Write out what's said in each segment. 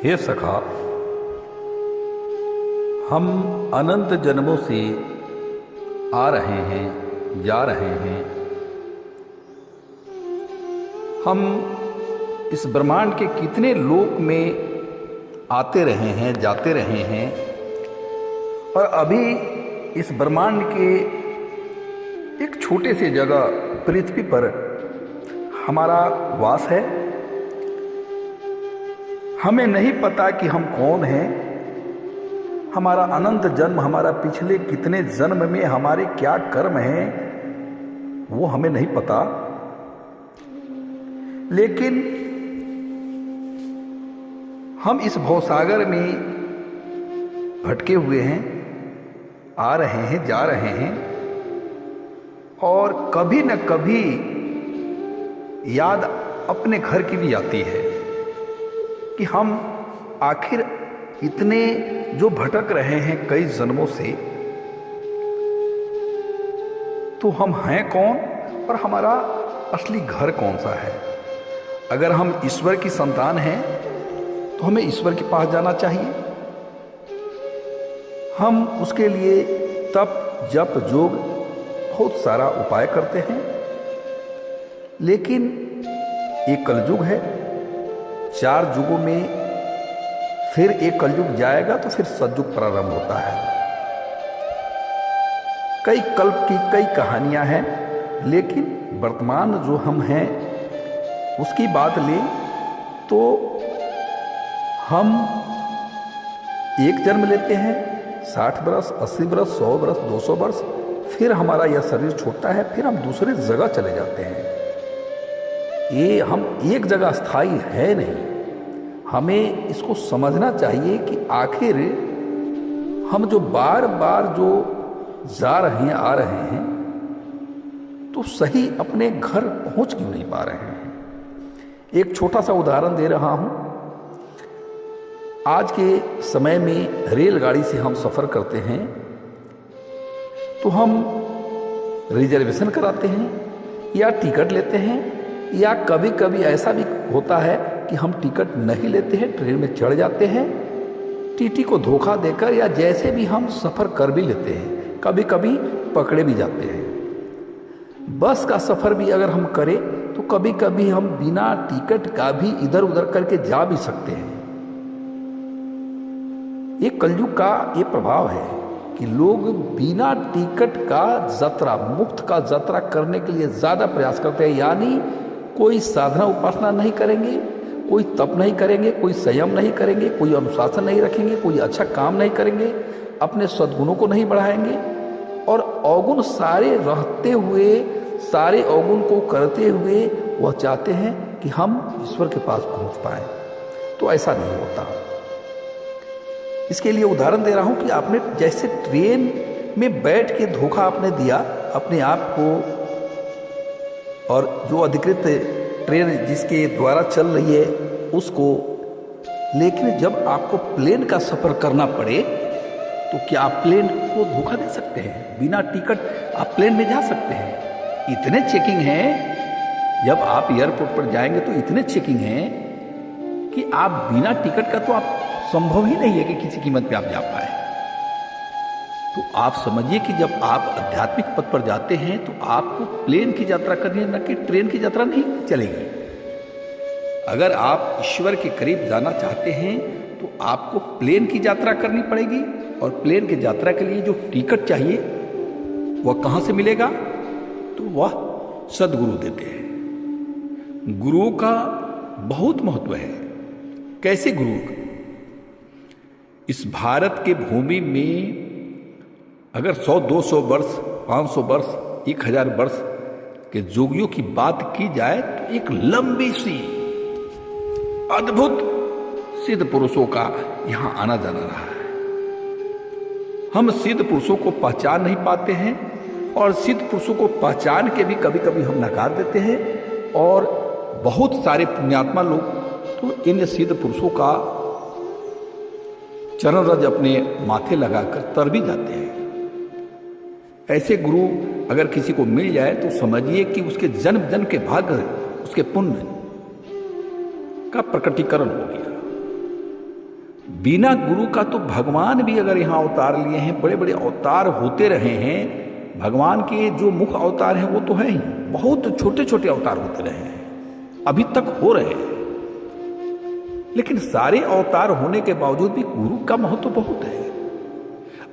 हे सखा, हम अनंत जन्मों से आ रहे हैं, जा रहे हैं। हम इस ब्रह्मांड के कितने लोक में आते रहे हैं, जाते रहे हैं, और अभी इस ब्रह्मांड के एक छोटे से जगह पृथ्वी पर हमारा वास है। हमें नहीं पता कि हम कौन हैं, हमारा अनंत जन्म, हमारा पिछले कितने जन्म में हमारे क्या कर्म हैं वो हमें नहीं पता। लेकिन हम इस भवसागर में भटके हुए हैं, आ रहे हैं, जा रहे हैं, और कभी न कभी याद अपने घर की भी आती है कि हम आखिर इतने जो भटक रहे हैं कई जन्मों से, तो हम हैं कौन और हमारा असली घर कौन सा है। अगर हम ईश्वर की संतान हैं तो हमें ईश्वर के पास जाना चाहिए। हम उसके लिए तप, जप, योग बहुत सारा उपाय करते हैं, लेकिन एक कलयुग है, 4 युगों में फिर एक कलयुग जाएगा तो फिर सतयुग प्रारंभ होता है। कई कल्प की कई कहानियां हैं, लेकिन वर्तमान जो हम हैं उसकी बात लें तो हम एक जन्म लेते हैं, 60 वर्ष, 80 वर्ष, 100 वर्ष, 200 वर्ष, फिर हमारा यह शरीर छूटता है, फिर हम दूसरे जगह चले जाते हैं। ये हम एक जगह स्थायी है नहीं। हमें इसको समझना चाहिए कि आखिर हम जो बार बार जो जा रहे हैं, आ रहे हैं, तो सही अपने घर पहुंच क्यों नहीं पा रहे हैं। एक छोटा सा उदाहरण दे रहा हूं। आज के समय में रेलगाड़ी से हम सफ़र करते हैं तो हम रिजर्वेशन कराते हैं या टिकट लेते हैं, या कभी कभी ऐसा भी होता है कि हम टिकट नहीं लेते हैं, ट्रेन में चढ़ जाते हैं, टीटी को धोखा देकर, या जैसे भी हम सफ़र कर भी लेते हैं, कभी कभी पकड़े भी जाते हैं। बस का सफ़र भी अगर हम करें तो कभी कभी हम बिना टिकट का भी इधर उधर करके जा भी सकते हैं। ये कलयुग का ये प्रभाव है कि लोग बिना टिकट का यात्रा, मुफ्त का यात्रा करने के लिए ज़्यादा प्रयास करते हैं। यानी कोई साधना उपासना नहीं करेंगे, कोई तप नहीं करेंगे, कोई संयम नहीं करेंगे, कोई अनुशासन नहीं रखेंगे, कोई अच्छा काम नहीं करेंगे, अपने सद्गुणों को नहीं बढ़ाएंगे, और अवगुण सारे रहते हुए, सारे अवगुण को करते हुए वह चाहते हैं कि हम ईश्वर के पास पहुंच पाए। तो ऐसा नहीं होता। इसके लिए उदाहरण दे रहा हूं कि आपने जैसे ट्रेन में बैठ के धोखा आपने दिया अपने आप को, और जो अधिकृत ट्रेन जिसके द्वारा चल रही है उसको, लेकिन जब आपको प्लेन का सफ़र करना पड़े तो क्या आप प्लेन को धोखा दे सकते हैं? बिना टिकट आप प्लेन में जा सकते हैं? इतने चेकिंग हैं, जब आप एयरपोर्ट पर जाएंगे तो इतने चेकिंग हैं कि आप बिना टिकट का तो आप संभव ही नहीं है कि किसी कीमत पे आप जा पाए। तो आप समझिए कि जब आप आध्यात्मिक पथ पर जाते हैं तो आपको प्लेन की यात्रा करनी है, न कि ट्रेन की यात्रा नहीं चलेगी। अगर आप ईश्वर के करीब जाना चाहते हैं तो आपको प्लेन की यात्रा करनी पड़ेगी, और प्लेन की यात्रा के लिए जो टिकट चाहिए वह कहाँ से मिलेगा? तो वह सद्गुरु देते हैं। गुरुओं का बहुत महत्व है। कैसे गुरु? इस भारत के भूमि में अगर 100, 200 वर्ष, 500 वर्ष, 1000 वर्ष के योगियों की बात की जाए तो एक लंबी सी अद्भुत सिद्ध पुरुषों का यहां आना जाना रहा है। हम सिद्ध पुरुषों को पहचान नहीं पाते हैं, और सिद्ध पुरुषों को पहचान के भी कभी कभी हम नकार देते हैं, और बहुत सारे पुण्यात्मा लोग तो इन सिद्ध पुरुषों का चरण रज अपने माथे लगाकर तर भी जाते हैं। ऐसे गुरु अगर किसी को मिल जाए तो समझिए कि उसके जन्म जन्म के भाग्य, उसके पुण्य का प्रकटीकरण हो गया। बिना गुरु का तो भगवान भी अगर यहाँ अवतार लिए हैं, बड़े बड़े अवतार होते रहे हैं, भगवान के जो मुख्य अवतार हैं वो तो है ही, बहुत छोटे छोटे अवतार होते रहे हैं, अभी तक हो रहे हैं। लेकिन सारे अवतार होने के बावजूद भी गुरु का महत्व बहुत है।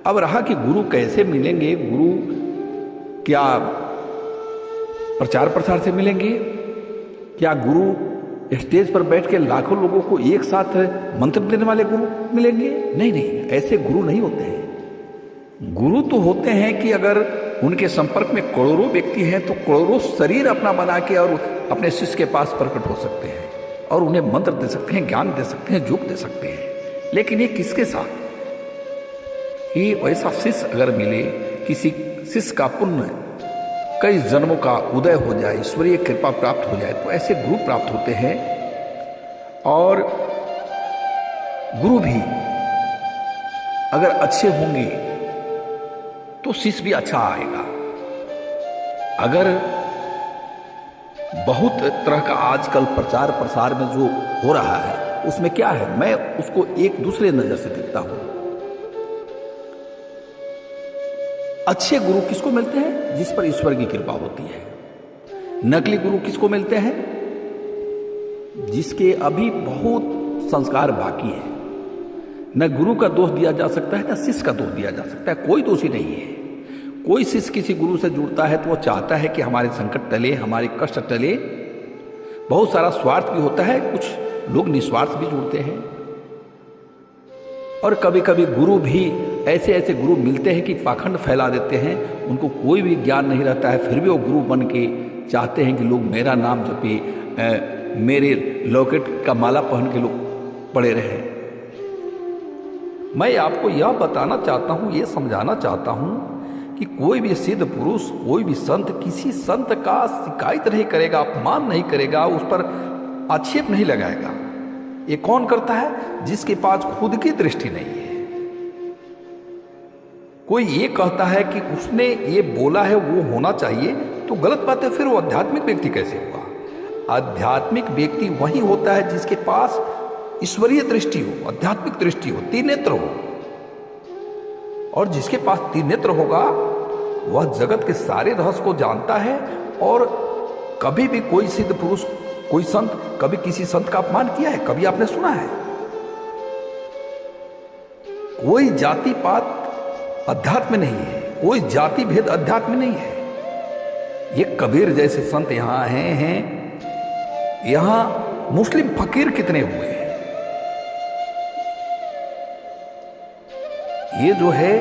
अब रहा कि गुरु कैसे मिलेंगे, गुरु क्या प्रचार प्रसार से मिलेंगे, क्या गुरु स्टेज पर बैठ के लाखों लोगों को एक साथ मंत्र देने वाले गुरु मिलेंगे? नहीं नहीं, ऐसे गुरु नहीं होते हैं। गुरु तो होते हैं कि अगर उनके संपर्क में करोड़ों व्यक्ति हैं तो करोड़ों शरीर अपना बना के और अपने शिष्य के पास प्रकट हो सकते हैं और उन्हें मंत्र दे सकते हैं, ज्ञान दे सकते हैं, योग दे सकते हैं। लेकिन ये किसके साथ? ये वैसा शिष्य अगर मिले, किसी शिष्य का पुण्य कई जन्मों का उदय हो जाए, ईश्वरीय कृपा प्राप्त हो जाए, तो ऐसे गुरु प्राप्त होते हैं। और गुरु भी अगर अच्छे होंगे तो शिष्य भी अच्छा आएगा। अगर बहुत तरह का आजकल प्रचार प्रसार में जो हो रहा है उसमें क्या है, मैं उसको एक दूसरे नजर से देखता हूं। अच्छे गुरु किसको मिलते हैं? जिस पर ईश्वर की कृपा होती है। नकली गुरु किसको मिलते हैं? जिसके अभी बहुत संस्कार बाकी है। न गुरु का दोष दिया जा सकता है, न शिष्य का दोष दिया जा सकता है। कोई दोषी नहीं है। कोई शिष्य किसी गुरु से जुड़ता है तो वो चाहता है कि हमारे संकट टले, हमारे कष्ट टले। बहुत सारा स्वार्थ भी होता है, कुछ लोग निस्वार्थ भी जुड़ते हैं। और कभी कभी गुरु भी ऐसे ऐसे गुरु मिलते हैं कि पाखंड फैला देते हैं, उनको कोई भी ज्ञान नहीं रहता है, फिर भी वो गुरु बन के चाहते हैं कि लोग मेरा नाम जपे, मेरे लॉकेट का माला पहन के लोग पड़े रहे। मैं आपको यह बताना चाहता हूँ, ये समझाना चाहता हूँ कि कोई भी सिद्ध पुरुष, कोई भी संत किसी संत का शिकायत नहीं करेगा, अपमान नहीं करेगा, उस पर आक्षेप नहीं लगाएगा। ये कौन करता है? जिसके पास खुद की दृष्टि नहीं है। कोई ये कहता है कि उसने ये बोला है वो होना चाहिए, तो गलत बात है। फिर वो आध्यात्मिक व्यक्ति कैसे होगा? आध्यात्मिक व्यक्ति वही होता है जिसके पास ईश्वरीय दृष्टि हो, आध्यात्मिक दृष्टि हो, तीन नेत्र हो। और जिसके पास तीन नेत्र होगा वह जगत के सारे रहस्य को जानता है। और कभी भी कोई सिद्ध पुरुष, कोई संत, कभी किसी संत का अपमान किया है? कभी आपने सुना है? कोई जाति पात अध्यात्म में नहीं है, कोई जाति भेद अध्यात्म में नहीं है। ये कबीर जैसे संत यहां हैं, यहां मुस्लिम फकीर कितने हुए हैं। ये जो है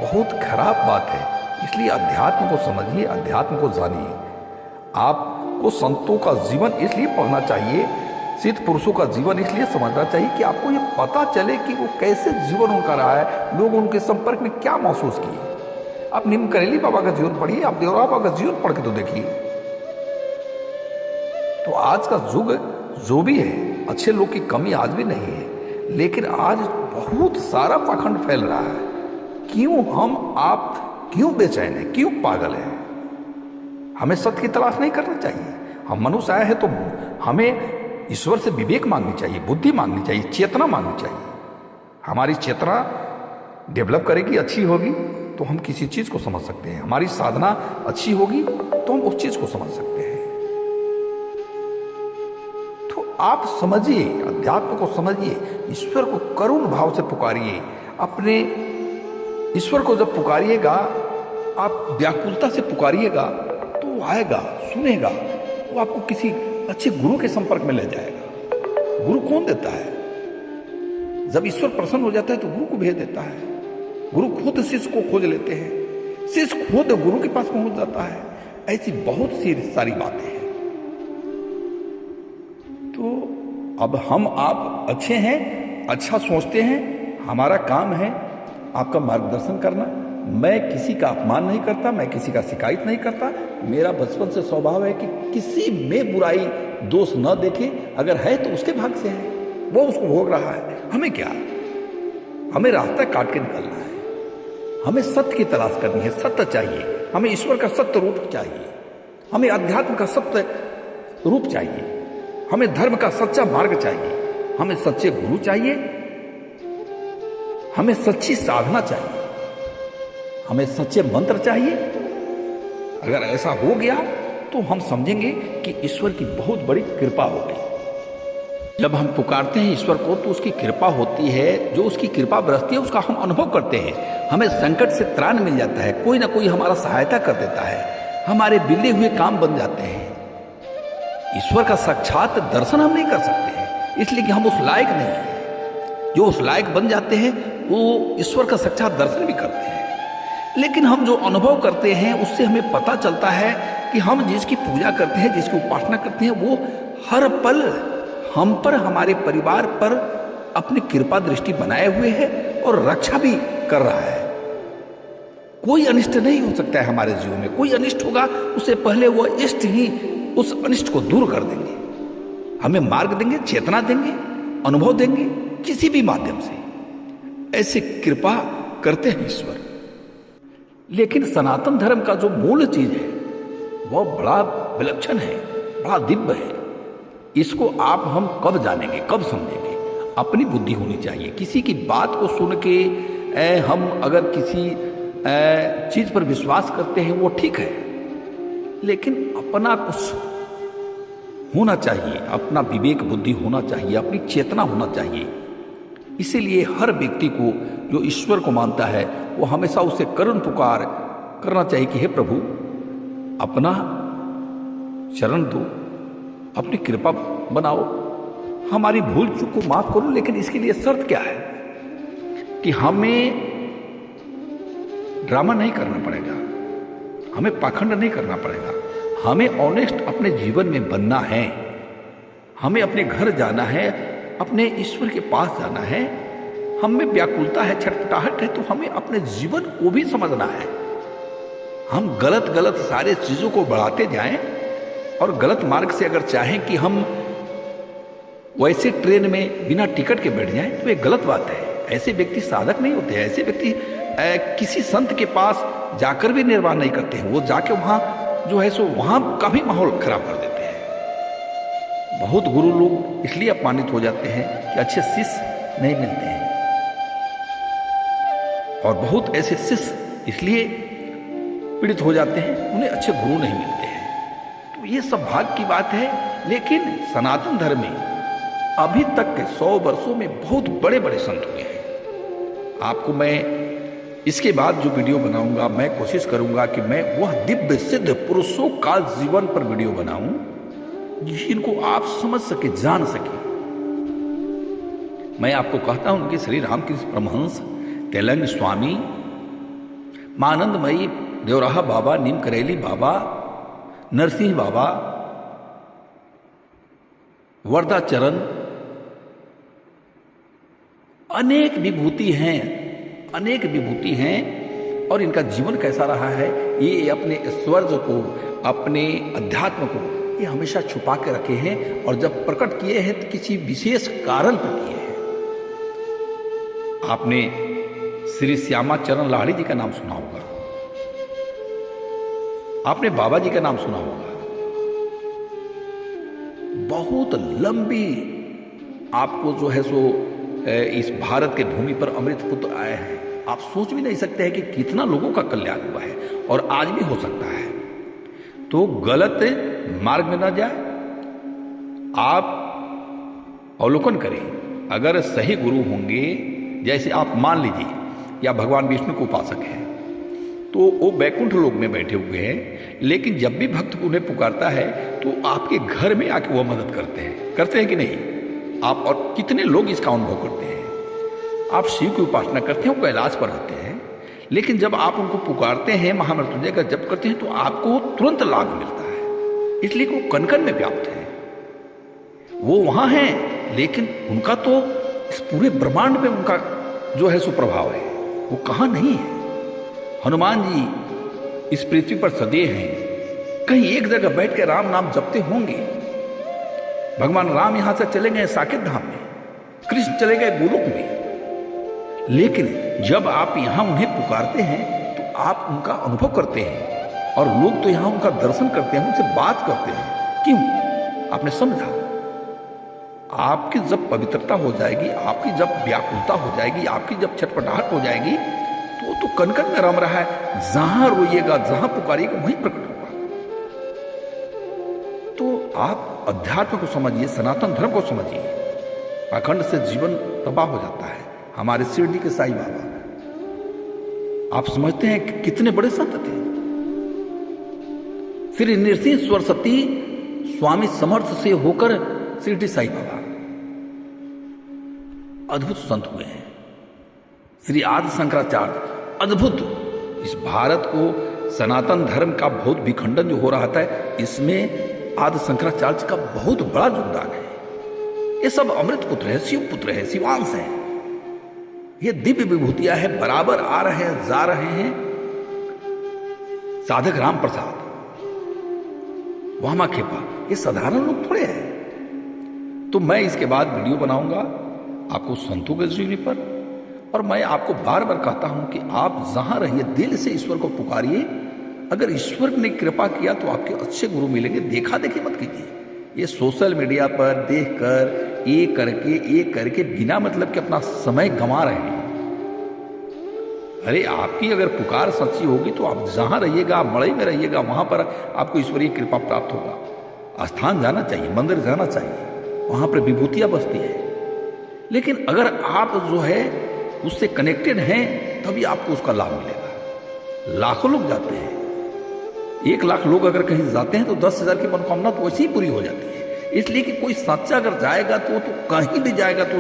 बहुत खराब बात है। इसलिए अध्यात्म को समझिए, अध्यात्म को जानिए। आपको संतों का जीवन इसलिए पढ़ना चाहिए, सिद्ध पुरुषों का जीवन इसलिए समझना चाहिए कि आपको ये पता चले कि वो कैसे जीवन उनका रहा है, लोग उनके संपर्क में क्या महसूस किए। आप नीम करेली बाबा का जीवन पढ़िए, आप देवरा बाबा का जीवन पढ़ के तो देखिए। तो आज का युग जो भी है, अच्छे लोग की कमी आज भी नहीं है, लेकिन आज बहुत सारा पाखंड फैल रहा है। क्यों हम आप क्यों बेचैन है, क्यों पागल है? हमें सत्य की तलाश नहीं करना चाहिए। हम मनुष्य आए हैं तो हमें ईश्वर से विवेक मांगनी चाहिए, बुद्धि मांगनी चाहिए, चेतना मांगनी चाहिए। हमारी चेतना डेवलप करेगी, अच्छी होगी तो हम किसी चीज को समझ सकते हैं। हमारी साधना अच्छी होगी तो हम उस चीज को समझ सकते हैं। तो आप समझिए, अध्यात्म को समझिए, ईश्वर को करुण भाव से पुकारिए। अपने ईश्वर को जब पुकारिएगा, आप व्याकुलता से पुकारिएगा तो वो आएगा, सुनेगा, वो आपको किसी अच्छे गुरु के संपर्क में ले जाएगा। गुरु कौन देता है? जब ईश्वर प्रसन्न हो जाता है तो गुरु को भेज देता है। गुरु खुद शिष्य को खोज लेते हैं, शिष्य खुद गुरु के पास पहुंच जाता है। ऐसी बहुत सी सारी बातें हैं। तो अब हम आप अच्छे हैं, अच्छा सोचते हैं, हमारा काम है आपका मार्गदर्शन करना। मैं किसी का अपमान नहीं करता, मैं किसी का शिकायत नहीं करता। मेरा बचपन से स्वभाव है कि किसी में बुराई दोष न देखे, अगर है तो उसके भाग से है, वो उसको भोग रहा है। हमें क्या, हमें रास्ता काट के निकलना है। हमें सत्य की तलाश करनी है, सत्य चाहिए। हमें ईश्वर का सत्य रूप चाहिए, हमें अध्यात्म का सत्य रूप चाहिए, हमें धर्म का सच्चा मार्ग चाहिए, हमें सच्चे गुरु चाहिए। हमें सच्ची साधना चाहिए, हमें सच्चे मंत्र चाहिए। अगर ऐसा हो गया तो हम समझेंगे कि ईश्वर की बहुत बड़ी कृपा हो गई। जब हम पुकारते हैं ईश्वर को तो उसकी कृपा होती है, जो उसकी कृपा बरसती है उसका हम अनुभव करते हैं। हमें संकट से त्राण मिल जाता है, कोई ना कोई हमारा सहायता कर देता है, हमारे बिगड़े हुए काम बन जाते हैं। ईश्वर का साक्षात दर्शन हम नहीं कर सकते हैं, इसलिए कि हम उस लायक नहीं हैं। जो उस लायक बन जाते हैं वो ईश्वर का साक्षात दर्शन भी करते हैं। लेकिन हम जो अनुभव करते हैं उससे हमें पता चलता है कि हम जिसकी पूजा करते हैं, जिसकी उपासना करते हैं, वो हर पल हम पर, हमारे परिवार पर अपनी कृपा दृष्टि बनाए हुए है और रक्षा भी कर रहा है। कोई अनिष्ट नहीं हो सकता है हमारे जीवन में। कोई अनिष्ट होगा उससे पहले वो इष्ट ही उस अनिष्ट को दूर कर देंगे, हमें मार्ग देंगे, चेतना देंगे, अनुभव देंगे, किसी भी माध्यम से। ऐसे कृपा करते हैं ईश्वर। लेकिन सनातन धर्म का जो मूल चीज है वह बड़ा विलक्षण है, बड़ा दिव्य है। इसको आप हम कब जानेंगे, कब समझेंगे? अपनी बुद्धि होनी चाहिए। किसी की बात को सुन के हम अगर किसी चीज पर विश्वास करते हैं वो ठीक है, लेकिन अपना कुछ होना चाहिए, अपना विवेक बुद्धि होना चाहिए, अपनी चेतना होना चाहिए। इसीलिए हर व्यक्ति को जो ईश्वर को मानता है वो हमेशा उसे करुण पुकार करना चाहिए कि हे प्रभु, अपना शरण दो, अपनी कृपा बनाओ, हमारी भूल चूक को माफ करो। लेकिन इसके लिए शर्त क्या है कि हमें ड्रामा नहीं करना पड़ेगा, हमें पाखंड नहीं करना पड़ेगा, हमें ऑनेस्ट अपने जीवन में बनना है, हमें अपने घर जाना है, अपने ईश्वर के पास जाना है। हम में व्याकुलता है, छटपटाहट है, तो हमें अपने जीवन को भी समझना है। हम गलत गलत सारे चीजों को बढ़ाते जाएं और गलत मार्ग से अगर चाहें कि हम वैसे ट्रेन में बिना टिकट के बैठ जाएं तो ये गलत बात है। ऐसे व्यक्ति साधक नहीं होते हैं। ऐसे व्यक्ति किसी संत के पास जाकर भी निर्वाह नहीं करते हैं। वो जाके वहां जो है सो वहां का भी माहौल खराब कर देते हैं। बहुत गुरु लोग इसलिए अपमानित हो जाते हैं कि अच्छे शिष्य नहीं मिलते हैं, और बहुत ऐसे शिष्य इसलिए पीड़ित हो जाते हैं, उन्हें अच्छे गुरु नहीं मिलते हैं। तो ये सब भाग्य की बात है। लेकिन सनातन धर्म में अभी तक के 100 वर्षों में बहुत बड़े बड़े संत हुए हैं। आपको मैं इसके बाद जो वीडियो बनाऊंगा, मैं कोशिश करूंगा कि मैं वह दिव्य सिद्ध पुरुषों का जीवन पर वीडियो बनाऊं जिनको आप समझ सके, जान सके। मैं आपको कहता हूं कि श्री रामकृष्ण परमहंस, तेलंग स्वामी, मानंदमयी देवराहा बाबा, नीम करेली बाबा, नरसिंह बाबा, वरदाचरण, अनेक विभूति हैं, अनेक विभूति हैं। और इनका जीवन कैसा रहा है, ये अपने स्वर्ग को, अपने अध्यात्म को ये हमेशा छुपा के रखे हैं, और जब प्रकट किए हैं तो किसी विशेष कारण पर किए हैं। आपने श्री श्यामा चरण लाहिड़ी जी का नाम सुना होगा, आपने बाबा जी का नाम सुना होगा। बहुत लंबी आपको जो है सो इस भारत के भूमि पर अमृत पुत्र आए हैं। आप सोच भी नहीं सकते हैं कि कितना लोगों का कल्याण हुआ है, और आज भी हो सकता है। तो गलत मार्ग में ना जाए, आप अवलोकन करें। अगर सही गुरु होंगे, जैसे आप मान लीजिए या भगवान विष्णु को उपासक हैं, तो वो बैकुंठ लोक में बैठे हुए हैं, लेकिन जब भी भक्त उन्हें पुकारता है तो आपके घर में आके वो मदद करते हैं कि नहीं? आप और कितने लोग इसका अनुभव करते हैं। आप शिव की उपासना करते हैं, वो कैलाश पर रहते हैं, लेकिन जब आप उनको पुकारते हैं, महामृत्युंजय का जप करते हैं, तो आपको तुरंत लाभ मिलता है। इसलिए वो कण कण में व्याप्त है। वो वहां हैं, लेकिन उनका तो इस पूरे ब्रह्मांड में उनका जो है सो प्रभाव है, वो कहाँ नहीं है। हनुमान जी इस पृथ्वी पर सदैव हैं, कहीं एक जगह बैठ के राम नाम जपते होंगे। भगवान राम यहां से चले गए साकेत धाम में, कृष्ण चले गए गोलोक में, लेकिन जब आप यहां उन्हें पुकारते हैं तो आप उनका अनुभव करते हैं, और लोग तो यहां उनका दर्शन करते हैं, उनसे बात करते हैं। क्यों? आपने समझा? आपकी जब पवित्रता हो जाएगी, आपकी जब व्याकुलता हो जाएगी, आपकी जब छटपटाहट हो जाएगी, तो कण कण में रम रहा है। जहां रोइएगा, जहां पुकारिएगा, वहीं प्रकट होगा। तो आप अध्यात्म को समझिए, सनातन धर्म को समझिए। पाखंड से जीवन तबाह हो जाता है। हमारे शिरडी के साईं बाबा, आप समझते हैं कि कितने बड़े संत थे। श्री नृसिंह सरस्वती स्वामी समर्थ से होकर शिरडी साईं बाबा अद्भुत संत हुए हैं। श्री आदि शंकराचार्य अद्भुत। इस भारत को सनातन धर्म का बहुत विखंडन जो हो रहा था, इसमें आदि शंकराचार्य का बहुत बड़ा योगदान है। ये सब अमृत पुत्र है, शिव पुत्र है, शिवांश है। ये दिव्य विभूतियां हैं, बराबर आ रहे हैं, जा रहे हैं। साधक राम प्रसाद, वामा खेपा, ये साधारण लोग थोड़े हैं। तो मैं इसके बाद वीडियो बनाऊंगा आपको संतों के जीवनी पर, और मैं आपको बार बार कहता हूं कि आप जहां रहिए दिल से ईश्वर को पुकारिए। अगर ईश्वर ने कृपा किया तो आपके अच्छे गुरु मिलेंगे। देखा देखी मत कीजिए। ये सोशल मीडिया पर देखकर एक करके बिना मतलब के अपना समय गंवा रहे हैं। अरे आपकी अगर पुकार सच्ची होगी तो आप जहां रहिएगा, मड़ई में रहिएगा, वहां पर आपको ईश्वरीय कृपा प्राप्त होगा। स्थान जाना चाहिए, मंदिर जाना चाहिए, वहां पर विभूतियां बसती है। लेकिन अगर आप जो है उससे कनेक्टेड हैं, तभी आपको उसका लाभ मिलेगा। लाखों लोग जाते हैं, 1 लाख लोग अगर कहीं जाते हैं तो 10,000 की मनोकामना तो वैसे ही पूरी हो जाती है। इसलिए कि कोई सच्चा अगर जाएगा तो कहीं भी जाएगा तो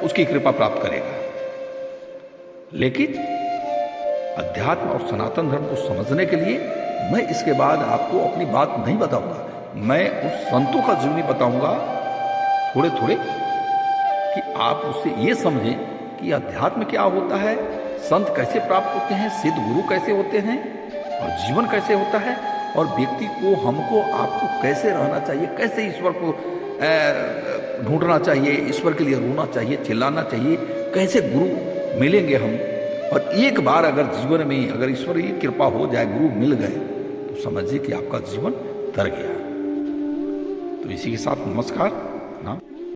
उसकी कृपा प्राप्त करेगा। लेकिन अध्यात्म और सनातन धर्म को समझने के लिए मैं इसके बाद आपको अपनी बात नहीं बताऊंगा। मैं उस संतों का जीवनी बताऊंगा थोड़े थोड़े, कि आप उससे ये समझें कि अध्यात्म क्या होता है, संत कैसे प्राप्त होते हैं, सिद्ध गुरु कैसे होते हैं, और जीवन कैसे होता है, और व्यक्ति को, हमको, आपको कैसे रहना चाहिए, कैसे ईश्वर को ढूंढना चाहिए, ईश्वर के लिए रोना चाहिए, चिल्लाना चाहिए, कैसे गुरु मिलेंगे हम। और एक बार अगर जीवन में अगर ईश्वर की कृपा हो जाए, गुरु मिल गए, तो समझिए कि आपका जीवन तर गया। तो इसी के साथ नमस्कार।